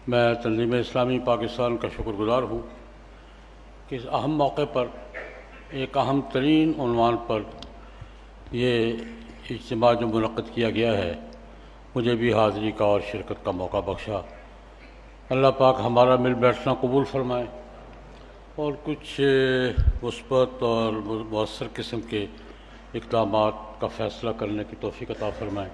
میں تنظیم اسلامی پاکستان کا شکر گزار ہوں کہ اس اہم موقع پر ایک اہم ترین عنوان پر یہ اجتماع جو منعقد کیا گیا ہے مجھے بھی حاضری کا اور شرکت کا موقع بخشا۔ اللہ پاک ہمارا مل بیٹھنا قبول فرمائے اور کچھ مثبت اور مؤثر قسم کے اقدامات کا فیصلہ کرنے کی توفیق عطا فرمائے۔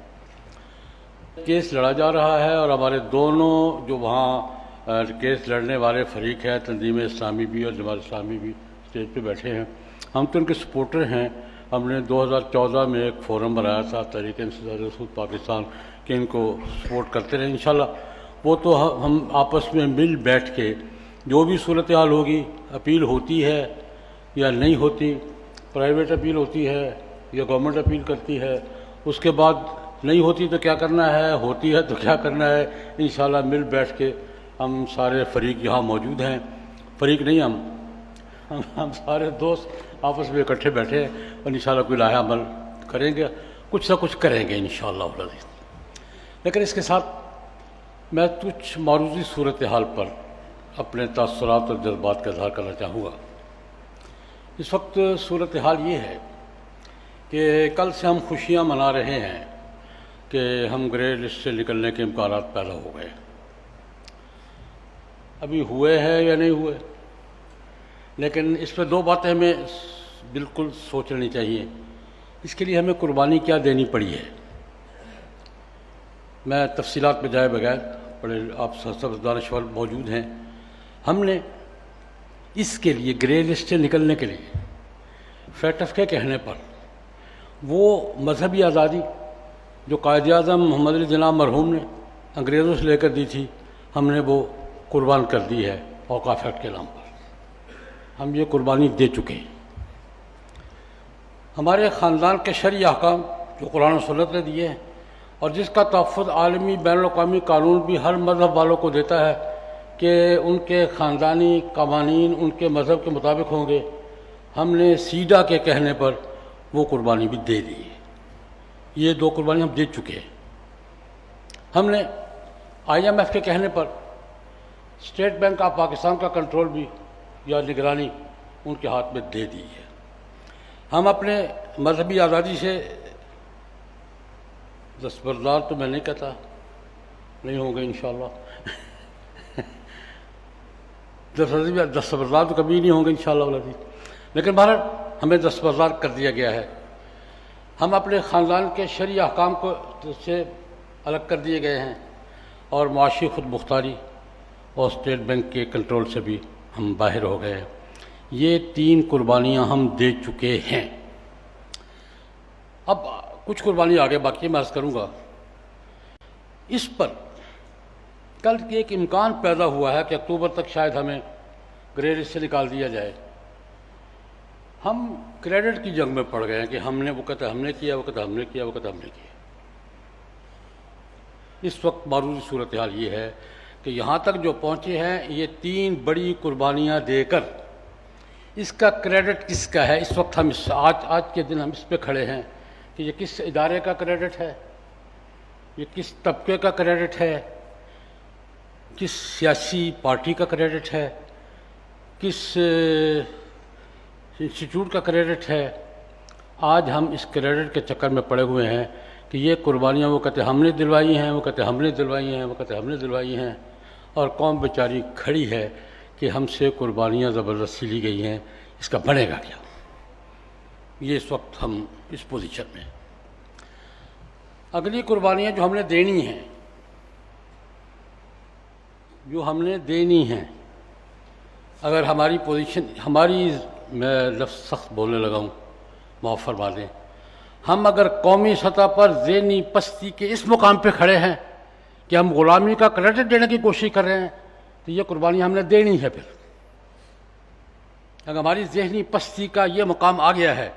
کیس لڑا جا رہا ہے اور ہمارے دونوں جو وہاں کیس لڑنے والے فریق ہیں، تنظیم اسلامی بھی اور جماعت اسلامی بھی اسٹیج پہ بیٹھے ہیں، ہم تو ان کے سپورٹر ہیں۔ ہم نے 2014 میں ایک فورم بنایا تھا تحریک انصراف رسول پاکستان کہ ان کو سپورٹ کرتے رہیں انشاءاللہ۔ وہ تو ہم آپس میں مل بیٹھ کے جو بھی صورتحال ہوگی، اپیل ہوتی ہے یا نہیں ہوتی، پرائیویٹ اپیل ہوتی ہے یا گورنمنٹ اپیل کرتی ہے، اس کے بعد نہیں ہوتی تو کیا کرنا ہے، ہوتی ہے تو کیا کرنا ہے، انشاءاللہ مل بیٹھ کے ہم سارے فریق یہاں موجود ہیں، فریق نہیں ہم سارے دوست آپس میں اکٹھے بیٹھے ہیں اور انشاءاللہ کوئی لائحہ عمل کریں گے، کچھ نہ کچھ کریں گے انشاءاللہ العزیز۔ لیکن اس کے ساتھ میں کچھ معروضی صورتحال پر اپنے تاثرات اور جذبات کا اظہار کرنا چاہوں گا۔ اس وقت صورتحال یہ ہے کہ کل سے ہم خوشیاں منا رہے ہیں کہ ہم گرے لسٹ سے نکلنے کے امکانات پیدا ہو گئے۔ ابھی ہوئے ہیں یا نہیں ہوئے، لیکن اس پہ دو باتیں ہمیں بالکل سوچ لینی چاہیے۔ اس کے لیے ہمیں قربانی کیا دینی پڑی ہے۔ میں تفصیلات پہ جائے بغیر، بڑے آپ سب دانشور موجود ہیں، ہم نے اس کے لیے گرے لسٹ سے نکلنے کے لیے فیٹف کے کہنے پر وہ مذہبی آزادی جو قائد اعظم محمد علی جناح مرحوم نے انگریزوں سے لے کر دی تھی، ہم نے وہ قربان کر دی ہے اوقاف ایکٹ کے نام پر۔ ہم یہ قربانی دے چکے ہیں۔ ہمارے خاندان کے شرعی احکام جو قرآن و سنت نے دیے ہیں اور جس کا تحفظ عالمی بین الاقوامی قانون بھی ہر مذہب والوں کو دیتا ہے کہ ان کے خاندانی قوانین ان کے مذہب کے مطابق ہوں گے، ہم نے سیڈا کے کہنے پر وہ قربانی بھی دے دی ہے۔ یہ دو قربانی ہم دے چکے ہیں۔ ہم نے IMF کے کہنے پر اسٹیٹ بینک آف پاکستان کا کنٹرول بھی یا نگرانی ان کے ہاتھ میں دے دی ہے۔ ہم اپنے مذہبی آزادی سے دستبردار تو میں نہیں کہتا، نہیں ہوں گے انشاءاللہ، دستبردار تو کبھی نہیں ہوں گے انشاءاللہ، لیکن بہرحال ہمیں دستبردار کر دیا گیا ہے۔ ہم اپنے خاندان کے شرعی احکام کو سے الگ کر دیے گئے ہیں اور معاشی خود مختاری اور اسٹیٹ بینک کے کنٹرول سے بھی ہم باہر ہو گئے ہیں۔ یہ تین قربانیاں ہم دے چکے ہیں۔ اب کچھ قربانی آگے باقی میں عرض کروں گا۔ اس پر کل ایک امکان پیدا ہوا ہے کہ اکتوبر تک شاید ہمیں گرے لسٹ سے نکال دیا جائے۔ ہم کریڈٹ کی جنگ میں پڑ گئے ہیں کہ ہم نے وہ کہتا ہم نے کیا، وہ کہتا ہم نے کیا، وہ کہتا ہم نے کیا۔ اس وقت معروضی صورتحال یہ ہے کہ یہاں تک جو پہنچے ہیں یہ تین بڑی قربانیاں دے کر اس کا کریڈٹ کس کا ہے؟ اس وقت ہم آج کے دن ہم اس پہ کھڑے ہیں کہ یہ کس ادارے کا کریڈٹ ہے، یہ کس طبقے کا کریڈٹ ہے، کس سیاسی پارٹی کا کریڈٹ ہے، کس انسٹیٹیوٹ کا کریڈٹ ہے۔ آج ہم اس کریڈٹ کے چکر میں پڑے ہوئے ہیں کہ یہ قربانیاں وہ کہتے ہم نے دلوائی ہیں، وہ کہتے ہم نے دلوائی ہیں، وہ کہتے ہم نے دلوائی ہیں، اور قوم بیچاری کھڑی ہے کہ ہم سے قربانیاں زبردستی لی گئی ہیں، اس کا بنے گا کیا؟ یہ اس وقت ہم اس پوزیشن میں۔ اگلی قربانیاں جو ہم نے دینی ہیں، اگر ہماری پوزیشن میں لفظ سخت بولنے لگا ہوں معاف فرما دیں، ہم اگر قومی سطح پر ذہنی پستی کے اس مقام پہ کھڑے ہیں کہ ہم غلامی کا کریڈٹ دینے کی کوشش کر رہے ہیں تو یہ قربانی ہم نے دینی ہے۔ پھر اگر ہماری ذہنی پستی کا یہ مقام آ گیا ہے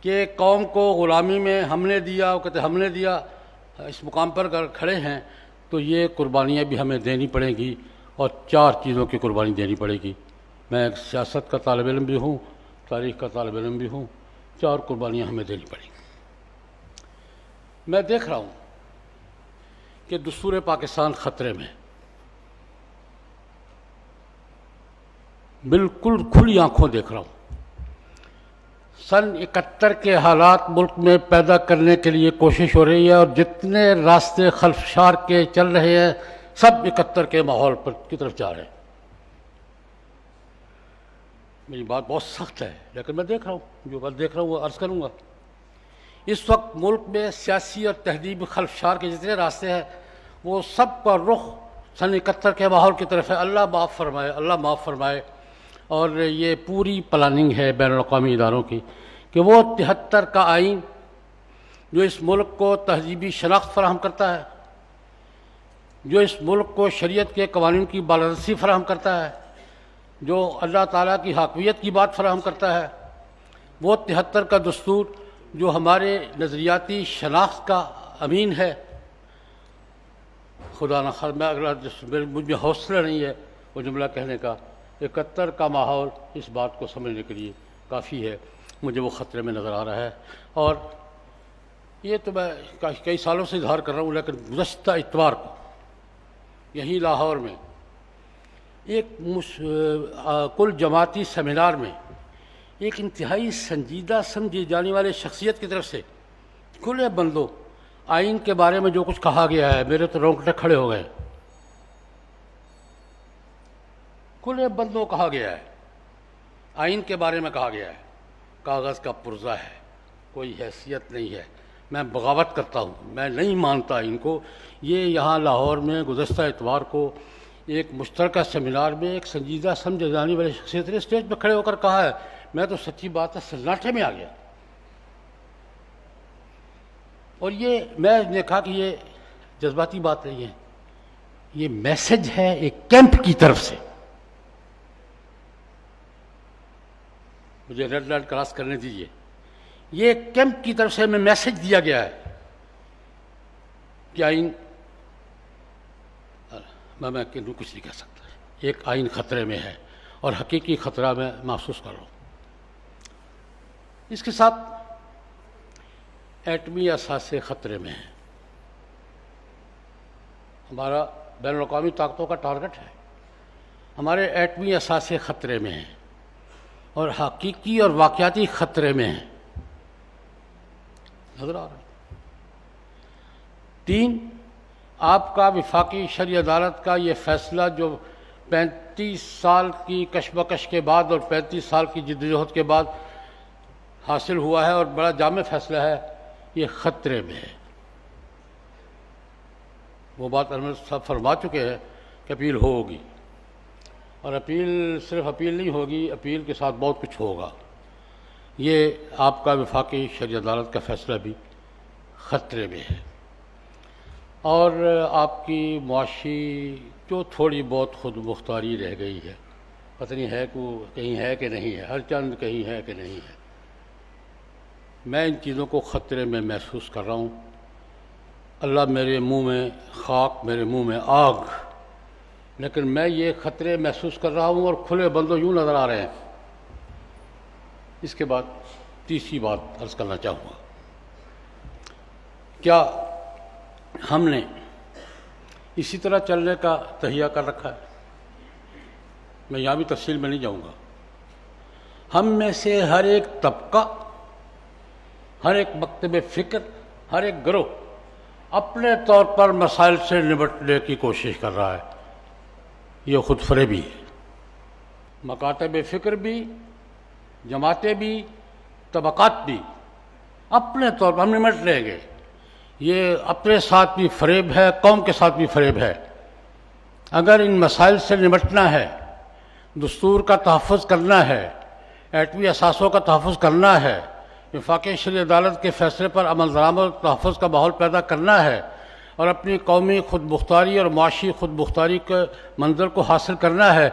کہ قوم کو غلامی میں ہم نے دیا، وہ کہتے ہم نے دیا، اس مقام پر اگر کھڑے ہیں تو یہ قربانیاں بھی ہمیں دینی پڑیں گی، اور چار چیزوں کی قربانی دینی پڑے گی۔ میں ایک سیاست کا طالب علم بھی ہوں، تاریخ کا طالب علم بھی ہوں، چار قربانیاں ہمیں دینی پڑیں گی۔ میں دیکھ رہا ہوں کہ دستور پاکستان خطرے میں، بالکل کھلی آنکھوں دیکھ رہا ہوں۔ سن 71 کے حالات ملک میں پیدا کرنے کے لیے کوشش ہو رہی ہے، اور جتنے راستے خلفشار کے چل رہے ہیں سب 71 کے ماحول پر کی طرف جا رہے ہیں۔ میری بات بہت سخت ہے لیکن میں دیکھ رہا ہوں، جو بات دیکھ رہا ہوں وہ عرض کروں گا۔ اس وقت ملک میں سیاسی اور تہذیبی خلفشار کے جتنے راستے ہیں وہ سب کا رخ سن 71 کے ماحول کی طرف ہے۔ اللہ معاف فرمائے، اللہ معاف فرمائے۔ اور یہ پوری پلاننگ ہے بین الاقوامی اداروں کی کہ وہ 73 کا آئین جو اس ملک کو تہذیبی شناخت فراہم کرتا ہے، جو اس ملک کو شریعت کے قوانین کی بالادستی فراہم کرتا ہے، جو اللہ تعالیٰ کی حاکمیت کی بات فراہم کرتا ہے، وہ 73 کا دستور جو ہمارے نظریاتی شناخت کا امین ہے، خدا نخواستہ میں اگلا مجھ میں حوصلہ نہیں ہے وہ جملہ کہنے کا، 71 کا ماحول اس بات کو سمجھنے کے لیے کافی ہے، مجھے وہ خطرے میں نظر آ رہا ہے۔ اور یہ تو میں کئی سالوں سے اظہار کر رہا ہوں، لیکن گزشتہ اتوار کو یہیں لاہور میں ایک کل جماعتی سیمینار میں ایک انتہائی سنجیدہ سمجھی جانے والے شخصیت کی طرف سے کھلے بندوں آئین کے بارے میں جو کچھ کہا گیا ہے، میرے تو رونگٹے کھڑے ہو گئے۔ کھلے بندوں کہا گیا ہے، آئین کے بارے میں کہا گیا ہے کاغذ کا پرزہ ہے، کوئی حیثیت نہیں ہے، میں بغاوت کرتا ہوں، میں نہیں مانتا ان کو۔ یہ یہاں لاہور میں گزشتہ اتوار کو ایک مشترکہ سیمینار میں ایک سنجیدہ سمجھے جانے والے شخصیت نے اسٹیج پہ کھڑے ہو کر کہا ہے، میں تو سچی بات ہے سناٹے میں آ گیا۔ اور یہ میں نے کہا کہ یہ جذباتی بات نہیں ہے، یہ میسج ہے ایک کیمپ کی طرف سے۔ مجھے ریڈ لائٹ کراس کرنے دیجیے۔ یہ کیمپ کی طرف سے ہمیں میسج دیا گیا ہے کہ آئین میں کچھ نہیں کہہ سکتا، ایک آئین خطرے میں ہے اور حقیقی خطرہ میں محسوس کر رہا ہوں۔ اس کے ساتھ ایٹمی اثاثے خطرے میں ہیں۔ ہمارا بین الاقوامی طاقتوں کا ٹارگٹ ہے، ہمارے ایٹمی اثاثے خطرے میں ہیں اور حقیقی اور واقعاتی خطرے میں ہیں، نظر آ رہا ہے۔ 3، آپ کا وفاقی شرعی عدالت کا یہ فیصلہ جو 35 سال کی کشمکش کے بعد اور 35 سال کی جدوجہد کے بعد حاصل ہوا ہے اور بڑا جامع فیصلہ ہے، یہ خطرے میں ہے۔ وہ بات انور صاحب فرما چکے ہیں کہ اپیل ہوگی، اور اپیل صرف اپیل نہیں ہوگی، اپیل کے ساتھ بہت کچھ ہوگا۔ یہ آپ کا وفاقی شرعی عدالت کا فیصلہ بھی خطرے میں ہے، اور آپ کی معاشی جو تھوڑی بہت خود مختاری رہ گئی ہے، پتہ نہیں ہے کہیں ہے کہ نہیں ہے، ہر چند کہیں ہے کہ نہیں ہے، میں ان چیزوں کو خطرے میں محسوس کر رہا ہوں۔ اللہ میرے منہ میں خاک، میرے منہ میں آگ، لیکن میں یہ خطرے محسوس کر رہا ہوں اور کھلے بندوں یوں نظر آ رہے ہیں۔ اس کے بعد تیسری بات عرض کرنا چاہوں گا، کیا ہم نے اسی طرح چلنے کا تہیہ کر رکھا ہے؟ میں یہاں بھی تفصیل میں نہیں جاؤں گا۔ ہم میں سے ہر ایک طبقہ، ہر ایک مکتب فکر، ہر ایک گروہ اپنے طور پر مسائل سے نمٹنے کی کوشش کر رہا ہے، یہ خود فریبی ہے۔ مکاتب فکر بھی، جماعتیں بھی، طبقات بھی اپنے طور پر ہم نمٹ لیں گے، یہ اپنے ساتھ بھی فریب ہے، قوم کے ساتھ بھی فریب ہے۔ اگر ان مسائل سے نمٹنا ہے، دستور کا تحفظ کرنا ہے، ایٹمی اثاثوں کا تحفظ کرنا ہے، وفاقی شرعی عدالت کے فیصلے پر عمل درآمد اور تحفظ کا ماحول پیدا کرنا ہے، اور اپنی قومی خود مختاری اور معاشی خود مختاری کے منظر کو حاصل کرنا ہے،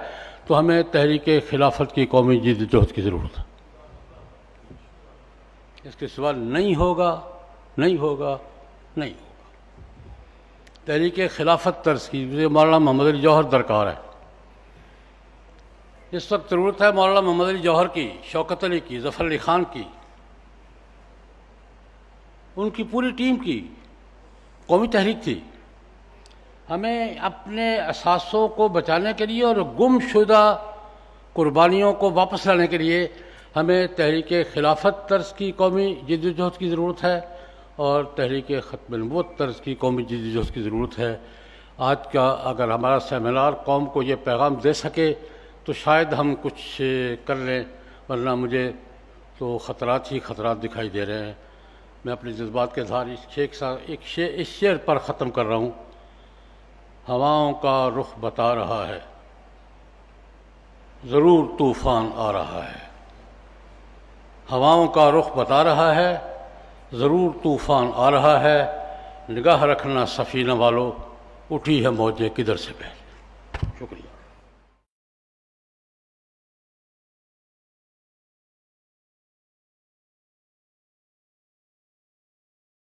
تو ہمیں تحریک خلافت کی قومی جدوجہد کی ضرورت ہے۔ اس کے سوا نہیں ہوگا، نہیں ہوگا، نہیں ہوگا۔ تحریک خلافت طرز کی مولانا محمد علی جوہر درکار ہے۔ اس وقت ضرورت ہے مولانا محمد علی جوہر کی، شوکت علی کی، ظفر علی خان کی، ان کی پوری ٹیم کی۔ قومی تحریک تھی۔ ہمیں اپنے اثاثوں کو بچانے کے لیے اور گم شدہ قربانیوں کو واپس لانے کے لیے ہمیں تحریک خلافت طرز کی قومی جدوجہد کی ضرورت ہے اور تحریک ختم نبوت طرز کی قومی جدوجہد کی ضرورت ہے۔ آج کا اگر ہمارا سیمینار قوم کو یہ پیغام دے سکے تو شاید ہم کچھ کر لیں، ورنہ مجھے تو خطرات ہی خطرات دکھائی دے رہے ہیں۔ میں اپنے جذبات کے اظہار اس شعر پر ختم کر رہا ہوں۔ ہواؤں کا رخ بتا رہا ہے، ضرور طوفان آ رہا ہے۔ ہواؤں کا رخ بتا رہا ہے، ضرور طوفان آ رہا ہے۔ نگاہ رکھنا سفینہ والو، اٹھی ہے موجیں کدھر سے پہلے۔ شکریہ۔